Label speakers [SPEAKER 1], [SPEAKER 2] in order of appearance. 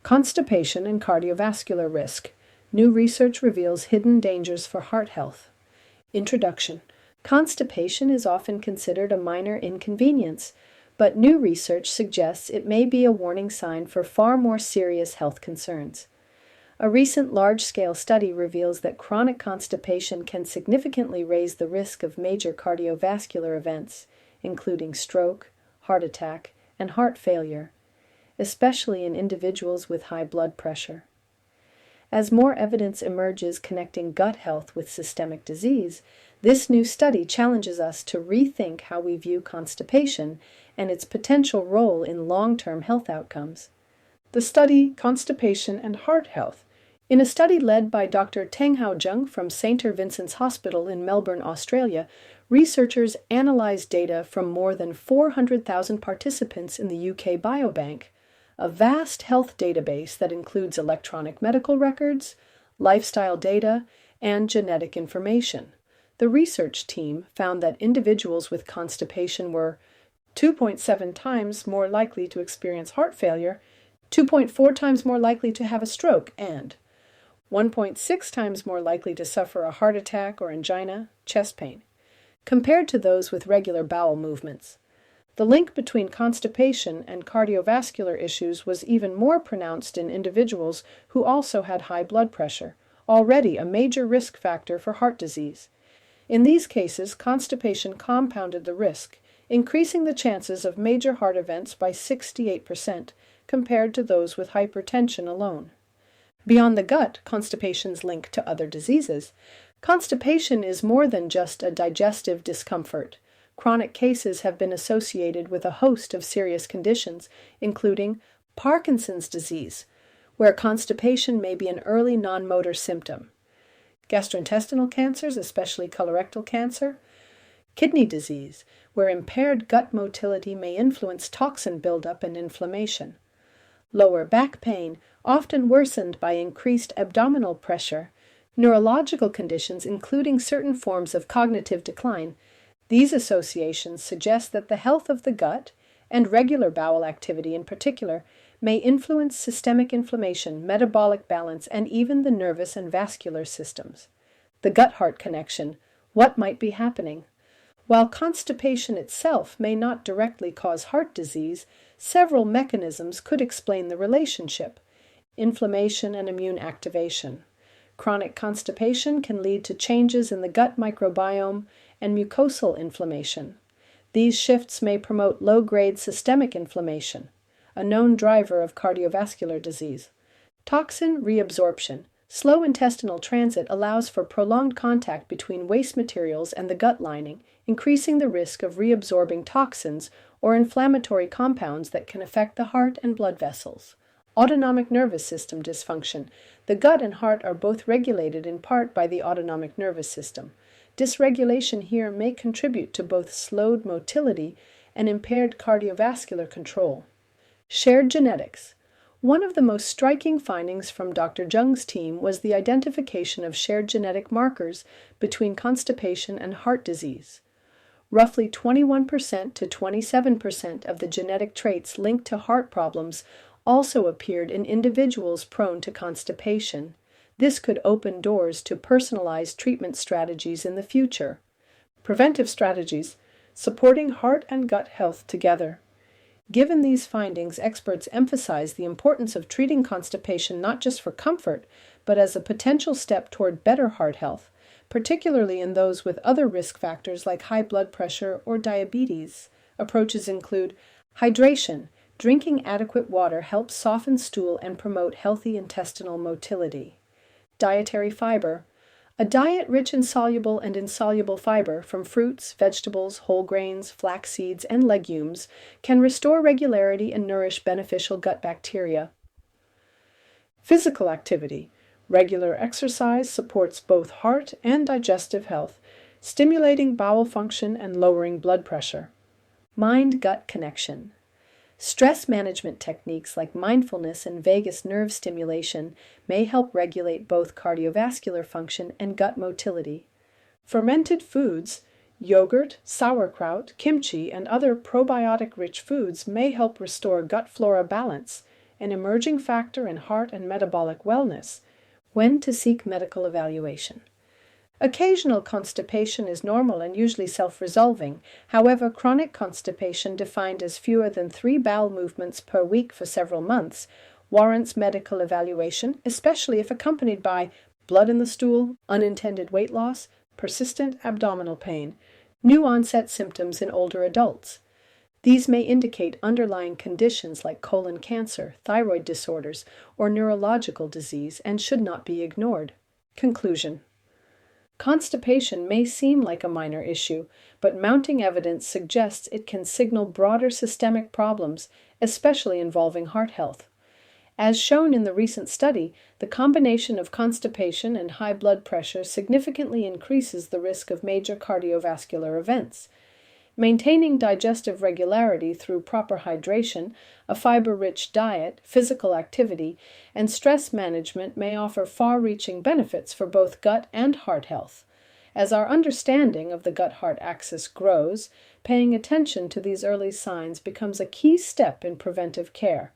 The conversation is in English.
[SPEAKER 1] Constipation and cardiovascular risk. New research reveals hidden dangers for heart health. Introduction. Constipation is often considered a minor inconvenience, but new research suggests it may be a warning sign for far more serious health concerns. A recent large-scale study reveals that chronic constipation can significantly raise the risk of major cardiovascular events, including stroke, heart attack, and heart failure, especially in individuals with high blood pressure. As more evidence emerges connecting gut health with systemic disease, this new study challenges us to rethink how we view constipation and its potential role in long-term health outcomes. The study, Constipation and Heart Health. In a study led by Dr. Zheng from St. Vincent's Hospital in Melbourne, Australia, researchers analyzed data from more than 400,000 participants in the UK Biobank, a vast health database that includes electronic medical records, lifestyle data, and genetic information. The research team found that individuals with constipation were 2.7 times more likely to experience heart failure, 2.4 times more likely to have a stroke, and 1.6 times more likely to suffer a heart attack or angina, chest pain, compared to those with regular bowel movements. The link between constipation and cardiovascular issues was even more pronounced in individuals who also had high blood pressure, already a major risk factor for heart disease. In these cases, constipation compounded the risk, increasing the chances of major heart events by 68% compared to those with hypertension alone. Beyond the gut, constipation's link to other diseases. Constipation is more than just a digestive discomfort. Chronic cases have been associated with a host of serious conditions, including Parkinson's disease, where constipation may be an early non-motor symptom, gastrointestinal cancers, especially colorectal cancer, kidney disease, where impaired gut motility may influence toxin buildup and inflammation, lower back pain, often worsened by increased abdominal pressure, neurological conditions including certain forms of cognitive decline. These associations suggest that the health of the gut, and regular bowel activity in particular, may influence systemic inflammation, metabolic balance, and even the nervous and vascular systems. The gut-heart connection. What might be happening? While constipation itself may not directly cause heart disease, several mechanisms could explain the relationship. Inflammation and immune activation. Chronic constipation can lead to changes in the gut microbiome and mucosal inflammation. These shifts may promote low-grade systemic inflammation, a known driver of cardiovascular disease. Toxin reabsorption. Slow intestinal transit allows for prolonged contact between waste materials and the gut lining, increasing the risk of reabsorbing toxins or inflammatory compounds that can affect the heart and blood vessels. Autonomic nervous system dysfunction. The gut and heart are both regulated in part by the autonomic nervous system. Dysregulation here may contribute to both slowed motility and impaired cardiovascular control. Shared genetics. One of the most striking findings from Dr. Zheng's team was the identification of shared genetic markers between constipation and heart disease. Roughly 21% to 27% of the genetic traits linked to heart problems also appeared in individuals prone to constipation. This could open doors to personalized treatment strategies in the future. Preventive strategies, supporting heart and gut health together. Given these findings, experts emphasize the importance of treating constipation not just for comfort, but as a potential step toward better heart health, particularly in those with other risk factors like high blood pressure or diabetes. Approaches include hydration. Drinking adequate water helps soften stool and promote healthy intestinal motility. Dietary fiber. A diet rich in soluble and insoluble fiber from fruits, vegetables, whole grains, flax seeds, and legumes can restore regularity and nourish beneficial gut bacteria. Physical activity. Regular exercise supports both heart and digestive health, stimulating bowel function and lowering blood pressure. Mind-gut connection. Stress management techniques like mindfulness and vagus nerve stimulation may help regulate both cardiovascular function and gut motility. Fermented foods, yogurt, sauerkraut, kimchi, and other probiotic-rich foods may help restore gut flora balance, an emerging factor in heart and metabolic wellness. When to seek medical evaluation. Occasional constipation is normal and usually self-resolving. However, chronic constipation, defined as fewer than 3 bowel movements per week for several months, warrants medical evaluation, especially if accompanied by blood in the stool, unintended weight loss, persistent abdominal pain, new onset symptoms in older adults. These may indicate underlying conditions like colon cancer, thyroid disorders, or neurological disease and should not be ignored. Conclusion. Constipation may seem like a minor issue, but mounting evidence suggests it can signal broader systemic problems, especially involving heart health. As shown in the recent study, the combination of constipation and high blood pressure significantly increases the risk of major cardiovascular events. Maintaining digestive regularity through proper hydration, a fiber-rich diet, physical activity, and stress management may offer far-reaching benefits for both gut and heart health. As our understanding of the gut-heart axis grows, paying attention to these early signs becomes a key step in preventive care.